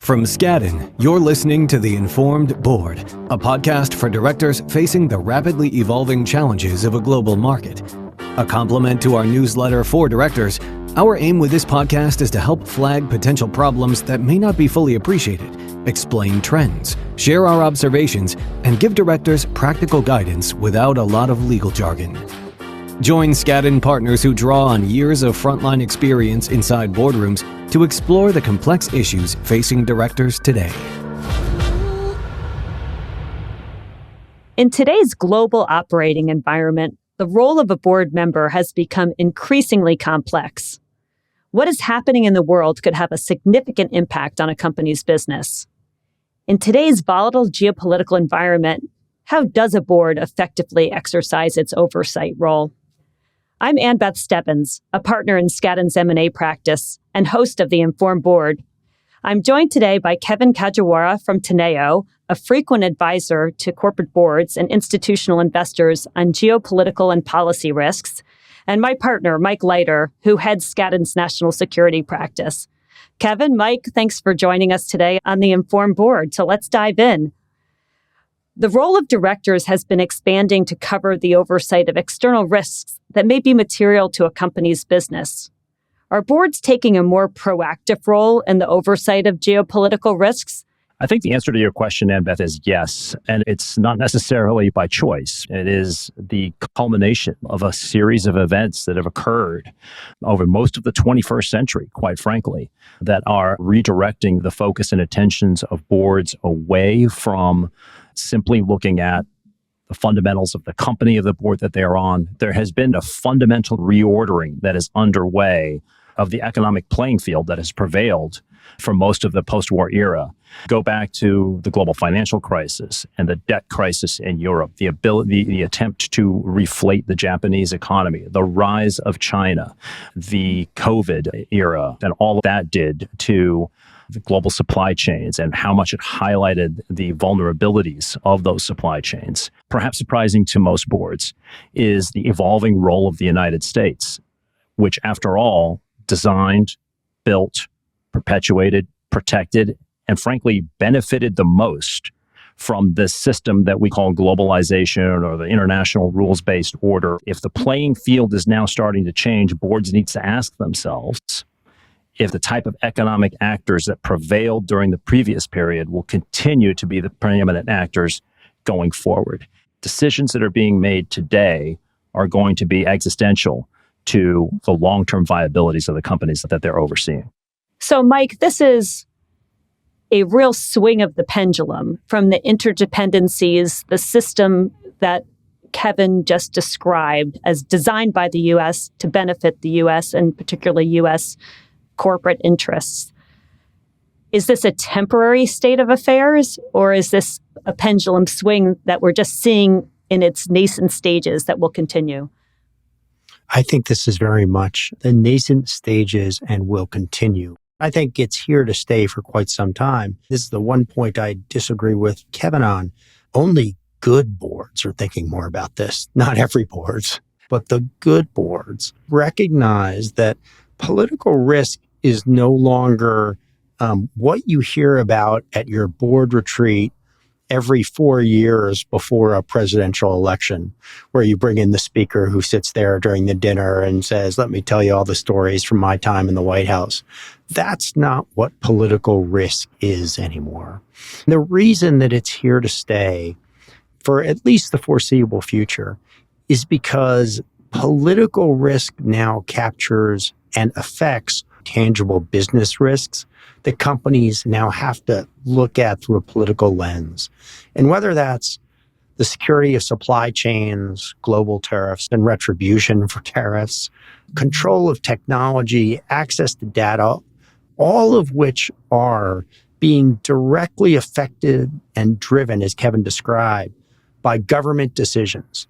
From Skadden, you're listening to The Informed Board, a podcast for directors facing the rapidly evolving challenges of a global market. A complement to our newsletter for directors, our aim with this podcast is to help flag potential problems that may not be fully appreciated, explain trends, share our observations, and give directors practical guidance without a lot of legal jargon. Join Skadden partners who draw on years of frontline experience inside boardrooms to explore the complex issues facing directors today. In today's global operating environment, the role of a board member has become increasingly complex. What is happening in the world could have a significant impact on a company's business. In today's volatile geopolitical environment, how does a board effectively exercise its oversight role? I'm Ann Beth Stebbins, a partner in Skadden's M&A practice and host of The Informed Board. I'm joined today by Kevin Kajiwara from Teneo, a frequent advisor to corporate boards and institutional investors on geopolitical and policy risks, and my partner, Mike Leiter, who heads Skadden's national security practice. Kevin, Mike, thanks for joining us today on The Informed Board. So let's dive in. The role of directors has been expanding to cover the oversight of external risks that may be material to a company's business. Are boards taking a more proactive role in the oversight of geopolitical risks? I think the answer to your question, Ann Beth, is yes. And it's not necessarily by choice. It is the culmination of a series of events that have occurred over most of the 21st century, quite frankly, that are redirecting the focus and attentions of boards away from simply looking at the fundamentals of the company of the board that they're on. There has been a fundamental reordering that is underway of the economic playing field that has prevailed for most of the post-war era. Go back to the global financial crisis and the debt crisis in Europe, the attempt to reflate the Japanese economy, the rise of China, the COVID era, and all of that did to the global supply chains and how much it highlighted the vulnerabilities of those supply chains. Perhaps surprising to most boards is the evolving role of the United States, which, after all, designed, built, perpetuated, protected, and frankly benefited the most from this system that we call globalization or the international rules-based order. If the playing field is now starting to change, boards need to ask themselves if the type of economic actors that prevailed during the previous period will continue to be the preeminent actors going forward. Decisions that are being made today are going to be existential to the long-term viabilities of the companies that they're overseeing. So, Mike, this is a real swing of the pendulum from the interdependencies, the system that Kevin just described as designed by the U.S. to benefit the U.S. and particularly U.S. corporate interests. Is this a temporary state of affairs, or is this a pendulum swing that we're just seeing in its nascent stages that will continue? I think this is very much the nascent stages and will continue. I think it's here to stay for quite some time. This is the one point I disagree with Kevin on. Only good boards are thinking more about this. Not every boards, but the good boards recognize that political risk is no longer what you hear about at your board retreat every 4 years before a presidential election, where you bring in the speaker who sits there during the dinner and says, let me tell you all the stories from my time in the White House. That's not what political risk is anymore. And the reason that it's here to stay for at least the foreseeable future is because political risk now captures and affects tangible business risks that companies now have to look at through a political lens. And whether that's the security of supply chains, global tariffs and retribution for tariffs, control of technology, access to data, all of which are being directly affected and driven, as Kevin described, by government decisions.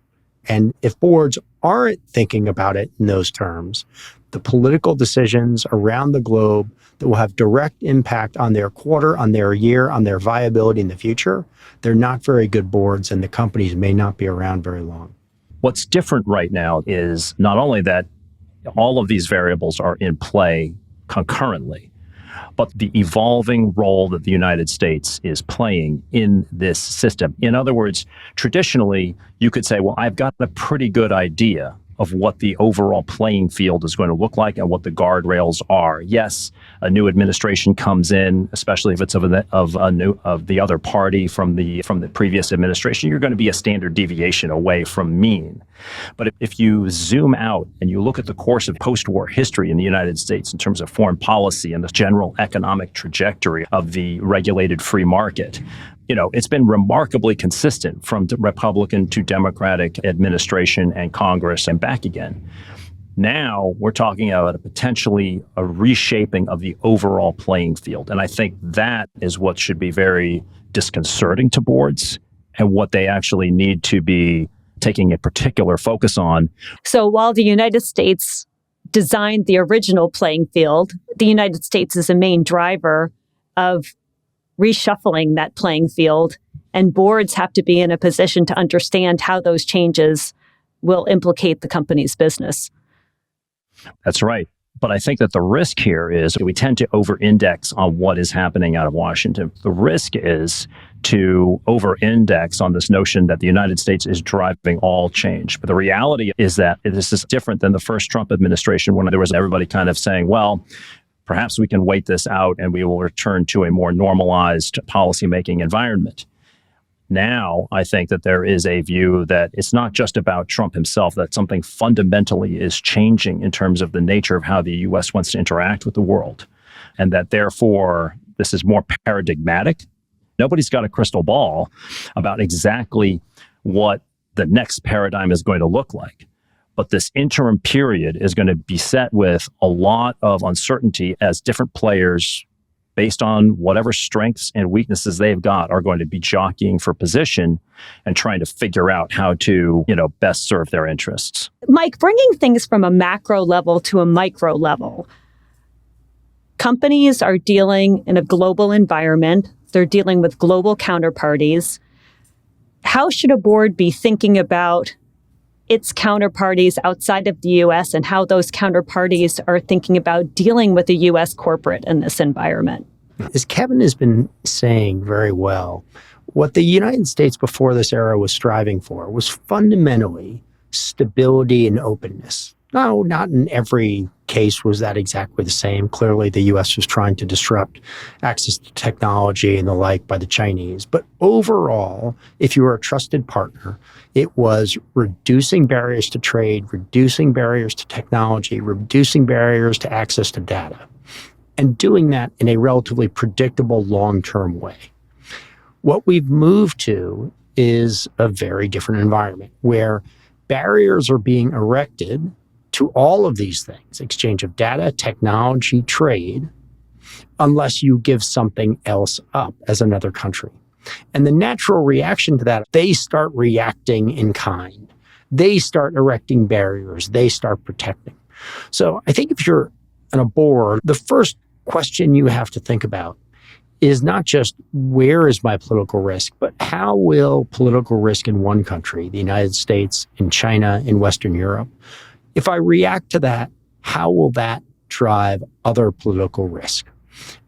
And if boards aren't thinking about it in those terms, the political decisions around the globe that will have direct impact on their quarter, on their year, on their viability in the future, they're not very good boards, and the companies may not be around very long. What's different right now is not only that all of these variables are in play concurrently, but the evolving role that the United States is playing in this system. In other words, traditionally, you could say, well, I've got a pretty good idea of what the overall playing field is going to look like and what the guardrails are. Yes, a new administration comes in, especially if it's of the other party from the previous administration. You're going to be a standard deviation away from mean. But if you zoom out and you look at the course of post-war history in the United States in terms of foreign policy and the general economic trajectory of the regulated free market, it's been remarkably consistent from Republican to Democratic administration and Congress and back again. Now we're talking about a reshaping of the overall playing field. And I think that is what should be very disconcerting to boards and what they actually need to be taking a particular focus on. So while the United States designed the original playing field, the United States is a main driver of reshuffling that playing field, and boards have to be in a position to understand how those changes will implicate the company's business. That's right. But I think that the risk here is we tend to over-index on what is happening out of Washington. The risk is to over-index on this notion that the United States is driving all change. But the reality is that this is different than the first Trump administration, when there was everybody kind of saying, well, perhaps we can wait this out and we will return to a more normalized policymaking environment. Now, I think that there is a view that it's not just about Trump himself, that something fundamentally is changing in terms of the nature of how the U.S. wants to interact with the world, and that therefore this is more paradigmatic. Nobody's got a crystal ball about exactly what the next paradigm is going to look like. But this interim period is going to be set with a lot of uncertainty as different players, based on whatever strengths and weaknesses they've got, are going to be jockeying for position and trying to figure out how to, best serve their interests. Mike, bringing things from a macro level to a micro level, companies are dealing in a global environment. They're dealing with global counterparties. How should a board be thinking about its counterparties outside of the U.S. and how those counterparties are thinking about dealing with the U.S. corporate in this environment? As Kevin has been saying very well, what the United States before this era was striving for was fundamentally stability and openness. No, not in every case was that exactly the same. Clearly, the U.S. was trying to disrupt access to technology and the like by the Chinese. But overall, if you were a trusted partner, it was reducing barriers to trade, reducing barriers to technology, reducing barriers to access to data, and doing that in a relatively predictable long-term way. What we've moved to is a very different environment where barriers are being erected to all of these things, exchange of data, technology, trade, unless you give something else up as another country. And the natural reaction to that, they start reacting in kind. They start erecting barriers. They start protecting. So I think if you're on a board, the first question you have to think about is not just where is my political risk, but how will political risk in one country, the United States, in China, in Western Europe, if I react to that, how will that drive other political risk?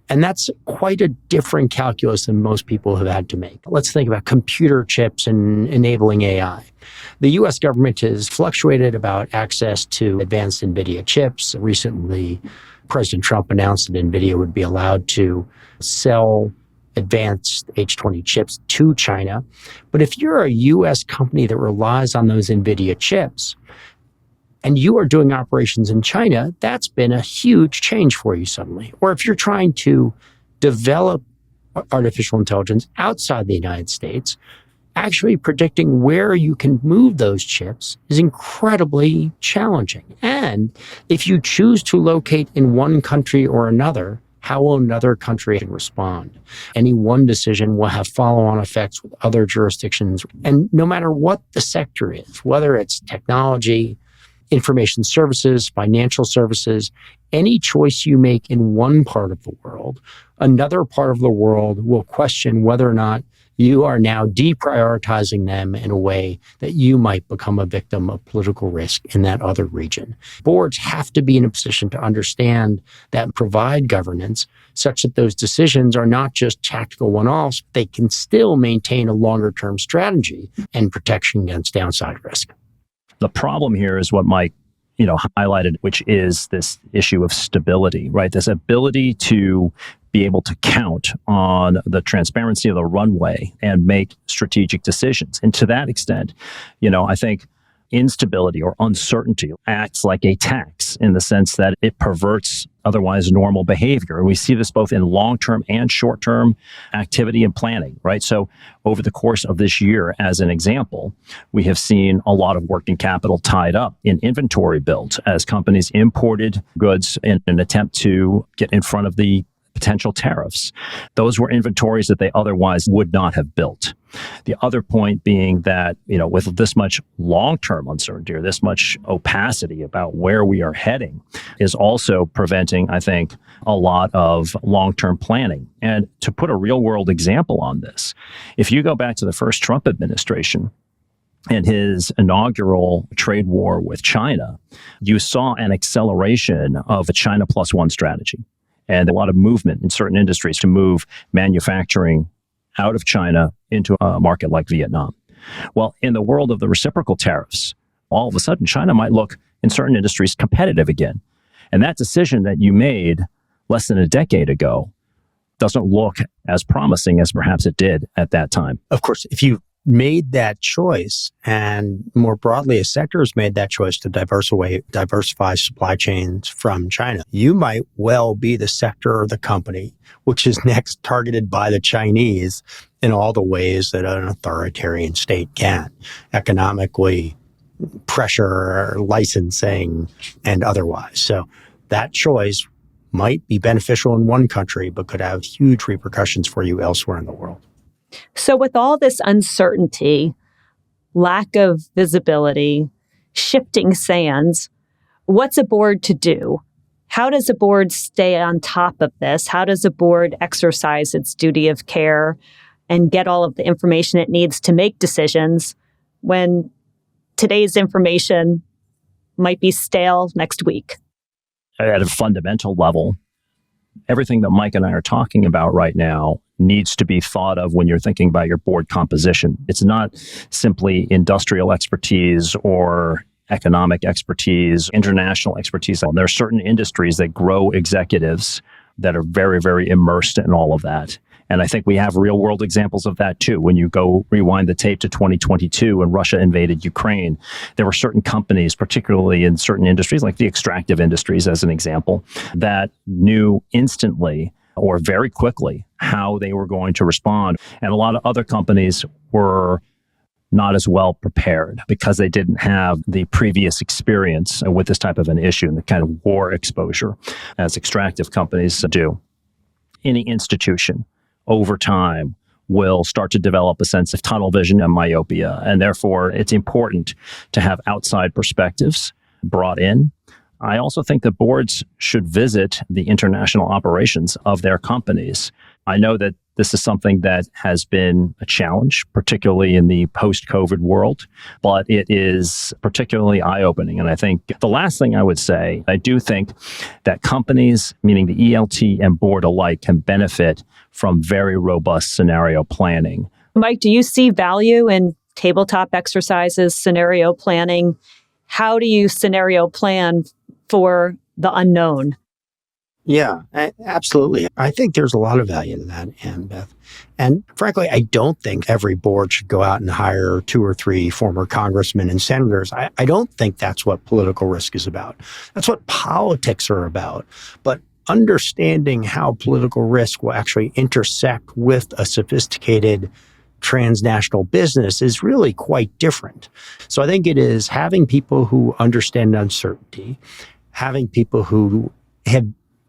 And that's quite a different calculus than most people have had to make. Let's think about computer chips and enabling AI. The U.S. government has fluctuated about access to advanced NVIDIA chips. Recently, President Trump announced that NVIDIA would be allowed to sell advanced H20 chips to China. But if you're a U.S. company that relies on those NVIDIA chips, and you are doing operations in China, that's been a huge change for you suddenly. Or if you're trying to develop artificial intelligence outside the United States, actually predicting where you can move those chips is incredibly challenging. And if you choose to locate in one country or another, how will another country respond? Any one decision will have follow-on effects with other jurisdictions. And no matter what the sector is, whether it's technology, information services, financial services, any choice you make in one part of the world, another part of the world will question whether or not You are now deprioritizing them in a way that you might become a victim of political risk in that other region. Boards have to be in a position to understand that and provide governance such that those decisions are not just tactical one-offs. They can still maintain a longer-term strategy and protection against downside risk. The problem here is what Mike highlighted, which is this issue of stability, right? This ability to be able to count on the transparency of the runway and make strategic decisions. And to that extent, I think instability or uncertainty acts like a tax in the sense that it perverts otherwise normal behavior. And we see this both in long-term and short-term activity and planning, right? So over the course of this year, as an example, we have seen a lot of working capital tied up in inventory builds as companies imported goods in an attempt to get in front of the potential tariffs. Those were inventories that they otherwise would not have built. The other point being that, with this much long-term uncertainty or this much opacity about where we are heading is also preventing, I think, a lot of long-term planning. And to put a real-world example on this, if you go back to the first Trump administration, and his inaugural trade war with China, you saw an acceleration of a China plus one strategy and a lot of movement in certain industries to move manufacturing out of China into a market like Vietnam. Well, in the world of the reciprocal tariffs, all of a sudden, China might look in certain industries competitive again. And that decision that you made less than a decade ago doesn't look as promising as perhaps it did at that time. Of course, if you made that choice, and more broadly, a sector has made that choice to diversify supply chains from China, you might well be the sector or the company which is next targeted by the Chinese in all the ways that an authoritarian state can, economically, pressure, licensing, and otherwise. So that choice might be beneficial in one country, but could have huge repercussions for you elsewhere in the world. So with all this uncertainty, lack of visibility, shifting sands, what's a board to do? How does a board stay on top of this? How does a board exercise its duty of care and get all of the information it needs to make decisions when today's information might be stale next week? At a fundamental level, everything that Mike and I are talking about right now needs to be thought of when you're thinking about your board composition. It's not simply industrial expertise or economic expertise, international expertise. There are certain industries that grow executives that are very, very immersed in all of that. And I think we have real world examples of that too. When you go rewind the tape to 2022 when Russia invaded Ukraine, there were certain companies, particularly in certain industries, like the extractive industries as an example, that knew instantly or very quickly how they were going to respond. And a lot of other companies were not as well prepared because they didn't have the previous experience with this type of an issue and the kind of war exposure as extractive companies do. Any institution over time will start to develop a sense of tunnel vision and myopia. And therefore, it's important to have outside perspectives brought in. I also think that boards should visit the international operations of their companies. I know that this is something that has been a challenge, particularly in the post-COVID world, but it is particularly eye-opening. And I think the last thing I would say, I do think that companies, meaning the ELT and board alike, can benefit from very robust scenario planning. Mike, do you see value in tabletop exercises, scenario planning? How do you scenario plan for the unknown? Yeah, absolutely. I think there's a lot of value to that, Ann Beth. And frankly, I don't think every board should go out and hire 2 or 3 former congressmen and senators. I don't think that's what political risk is about. That's what politics are about. But understanding how political risk will actually intersect with a sophisticated transnational business is really quite different. So I think it is having people who understand uncertainty, having people who have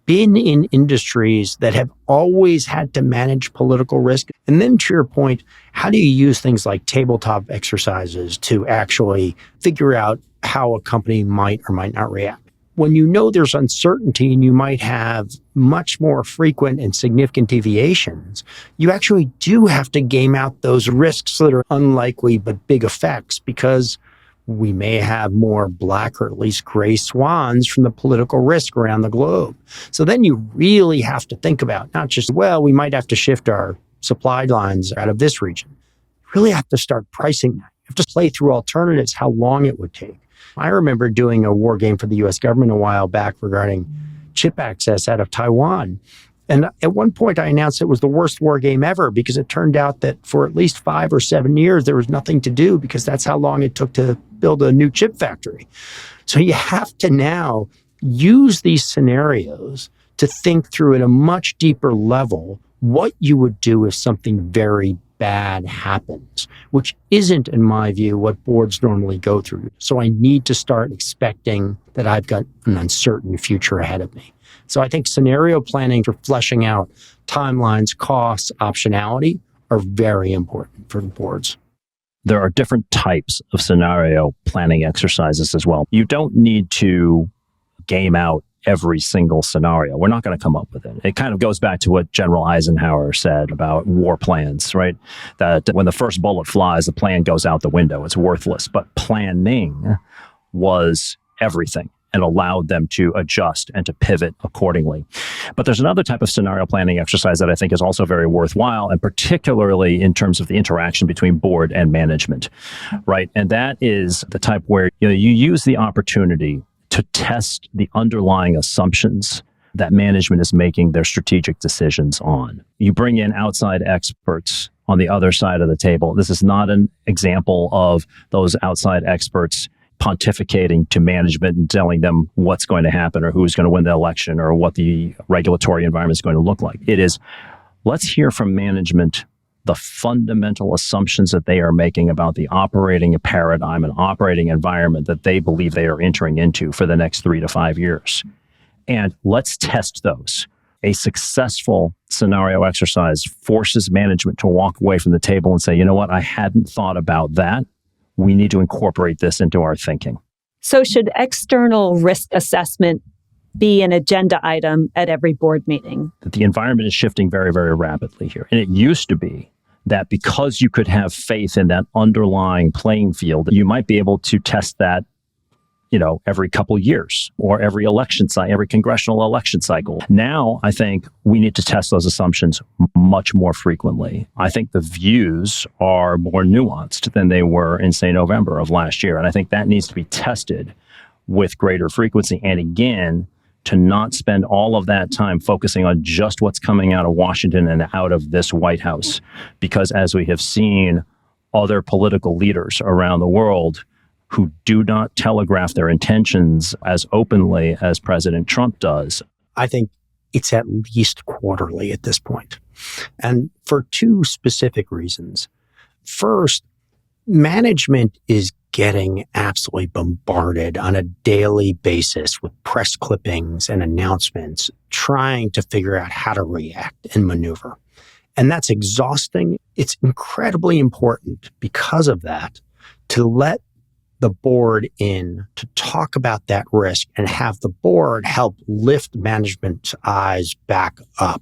been in industries that have always had to manage political risk. And then to your point, how do you use things like tabletop exercises to actually figure out how a company might or might not react? when you know there's uncertainty and you might have much more frequent and significant deviations, you actually do have to game out those risks that are unlikely but big effects, because we may have more black or at least gray swans from the political risk around the globe. So then you really have to think about not just, well, we might have to shift our supply lines out of this region. You really have to start pricing that. You have to play through alternatives, how long it would take. I remember doing a war game for the U.S. government a while back regarding chip access out of Taiwan. And at one point, I announced it was the worst war game ever, because it turned out that for at least 5 or 7 years, there was nothing to do, because that's how long it took to build a new chip factory. So you have to now use these scenarios to think through at a much deeper level what you would do if something very bad happens, which isn't, in my view, what boards normally go through. So I need to start expecting that I've got an uncertain future ahead of me. So I think scenario planning for fleshing out timelines, costs, optionality are very important for the boards. There are different types of scenario planning exercises as well. You don't need to game out every single scenario. We're not going to come up with it. It kind of goes back to what General Eisenhower said about war plans, right? That when the first bullet flies, the plan goes out the window. It's worthless. But planning was everything and allowed them to adjust and to pivot accordingly. But there's another type of scenario planning exercise that I think is also very worthwhile, and particularly in terms of the interaction between board and management, right? And that is the type where you use the opportunity to test the underlying assumptions that management is making their strategic decisions on. You bring in outside experts on the other side of the table. This is not an example of those outside experts pontificating to management and telling them what's going to happen or who's going to win the election or what the regulatory environment is going to look like. It is, let's hear from management the fundamental assumptions that they are making about the operating paradigm and operating environment that they believe they are entering into for the next 3 to 5 years. And let's test those. A successful scenario exercise forces management to walk away from the table and say, you know what, I hadn't thought about that. We need to incorporate this into our thinking. So should external risk assessment be an agenda item at every board meeting? That the environment is shifting very, very rapidly here. And it used to be that because you could have faith in that underlying playing field, you might be able to test that, every couple of years or every election cycle, every congressional election cycle. Now, I think we need to test those assumptions much more frequently. I think the views are more nuanced than they were in, say, November of last year. And I think that needs to be tested with greater frequency. And again, to not spend all of that time focusing on just what's coming out of Washington and out of this White House. Because as we have seen other political leaders around the world who do not telegraph their intentions as openly as President Trump does. I think it's at least quarterly at this point. And for 2 specific reasons. First, management is getting absolutely bombarded on a daily basis with press clippings and announcements, trying to figure out how to react and maneuver. And that's exhausting. It's incredibly important because of that to let the board in to talk about that risk and have the board help lift management's eyes back up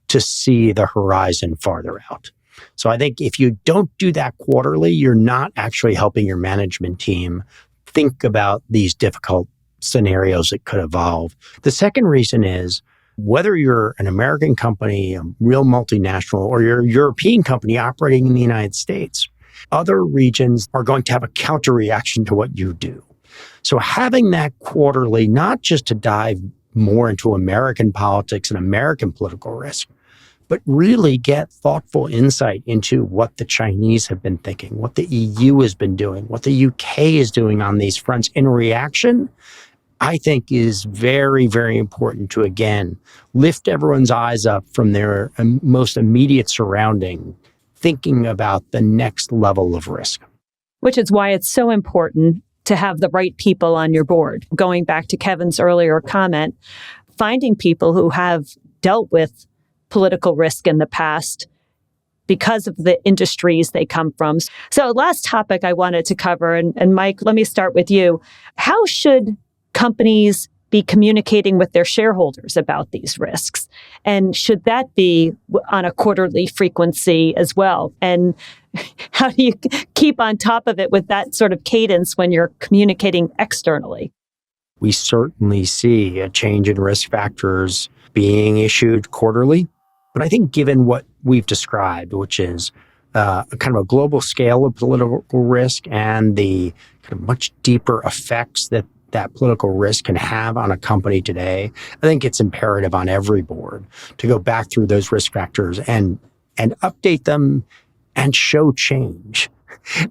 to see the horizon farther out. So I think if you don't do that quarterly, you're not actually helping your management team think about these difficult scenarios that could evolve. The second reason is whether you're an American company, a real multinational, or you're a European company operating in the United States, other regions are going to have a counter reaction to what you do. So having that quarterly, not just to dive more into American politics and American political risk, but really get thoughtful insight into what the Chinese have been thinking, what the EU has been doing, what the UK is doing on these fronts in reaction, I think is very, very important to, again, lift everyone's eyes up from their most immediate surrounding, thinking about the next level of risk. Which is why it's so important to have the right people on your board. Going back to Kevin's earlier comment, finding people who have dealt with political risk in the past because of the industries they come from. So last topic I wanted to cover, and Mike, let me start with you. How should companies be communicating with their shareholders about these risks? And should that be on a quarterly frequency as well? And how do you keep on top of it with that sort of cadence when you're communicating externally? We certainly see a change in risk factors being issued quarterly. But I think given what we've described, which is kind of a global scale of political risk and the kind of much deeper effects that political risk can have on a company today, I think it's imperative on every board to go back through those risk factors and update them and show change.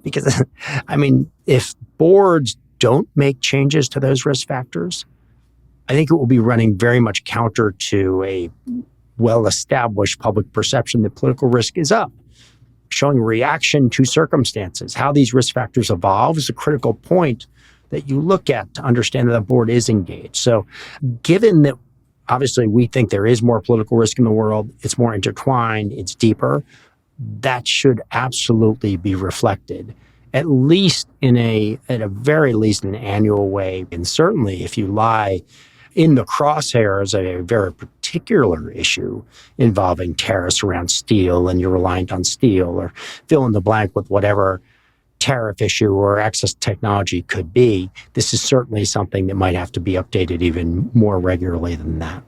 Because, I mean, if boards don't make changes to those risk factors, I think it will be running very much counter to a well-established public perception that political risk is up. Showing reaction to circumstances, how these risk factors evolve is a critical point that you look at to understand that the board is engaged. So given that obviously we think there is more political risk in the world, it's more intertwined, it's deeper, that should absolutely be reflected, at least at a very least in an annual way. And certainly if you lie in the crosshairs of a very particular issue involving tariffs around steel and you're reliant on steel, or fill in the blank with whatever tariff issue or access to technology could be, this is certainly something that might have to be updated even more regularly than that.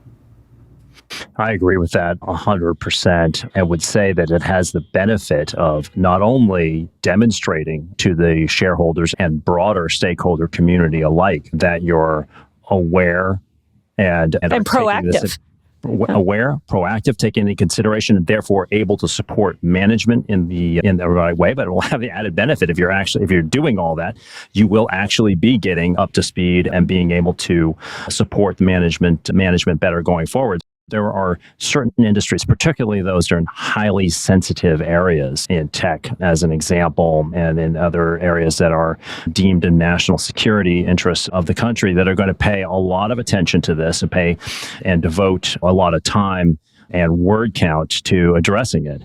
I agree with that 100% and would say that it has the benefit of not only demonstrating to the shareholders and broader stakeholder community alike that you're aware and proactive. Aware, proactive, taking into consideration, and therefore able to support management in the right way. But it will have the added benefit if you're doing all that, you will actually be getting up to speed and being able to support the management better going forward. There are certain industries, particularly those that are in highly sensitive areas in tech, as an example, and in other areas that are deemed in national security interests of the country, that are going to pay a lot of attention to this and devote a lot of time and word count to addressing it.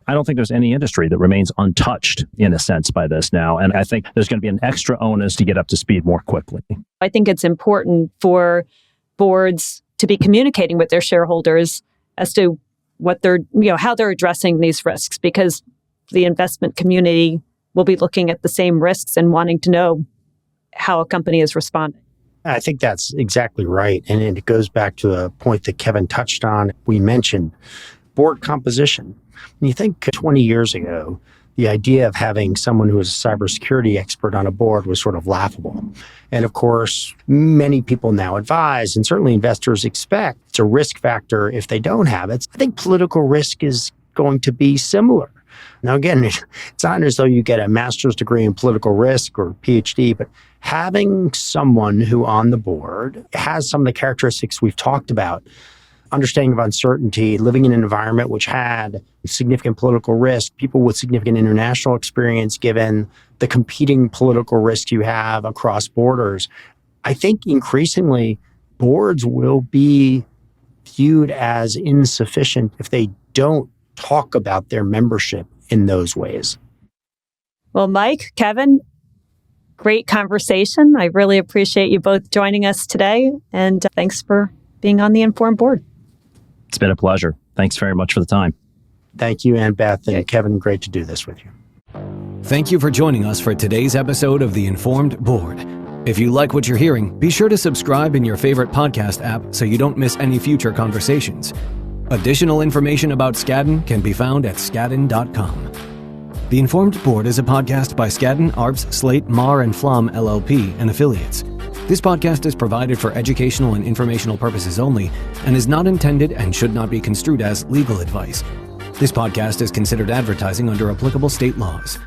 I don't think there's any industry that remains untouched, in a sense, by this now. And I think there's going to be an extra onus to get up to speed more quickly. I think it's important for boards to be communicating with their shareholders as to what how they're addressing these risks, because the investment community will be looking at the same risks and wanting to know how a company is responding. I think that's exactly right. And it goes back to a point that Kevin touched on. We mentioned board composition. When you think 20 years ago, the idea of having someone who is a cybersecurity expert on a board was sort of laughable. And of course, many people now advise, and certainly investors expect, it's a risk factor if they don't have it. I think political risk is going to be similar. Now, again, it's not as though you get a master's degree in political risk or PhD, but having someone who on the board has some of the characteristics we've talked about, understanding of uncertainty, living in an environment which had significant political risk, people with significant international experience given the competing political risks you have across borders. I think increasingly boards will be viewed as insufficient if they don't talk about their membership in those ways. Well, Mike, Kevin, great conversation. I really appreciate you both joining us today. And thanks for being on the Informed Board. It's been a pleasure. Thanks very much for the time. Thank you, Ann Beth and Kevin. Great to do this with you. Thank you for joining us for today's episode of the Informed Board. If you like what you're hearing, be sure to subscribe in your favorite podcast app so you don't miss any future conversations. Additional information about Skadden can be found at skadden.com. The Informed Board is a podcast by Skadden, Arps, Slate, Meagher, and Flom LLP and affiliates. This podcast is provided for educational and informational purposes only and is not intended and should not be construed as legal advice. This podcast is considered advertising under applicable state laws.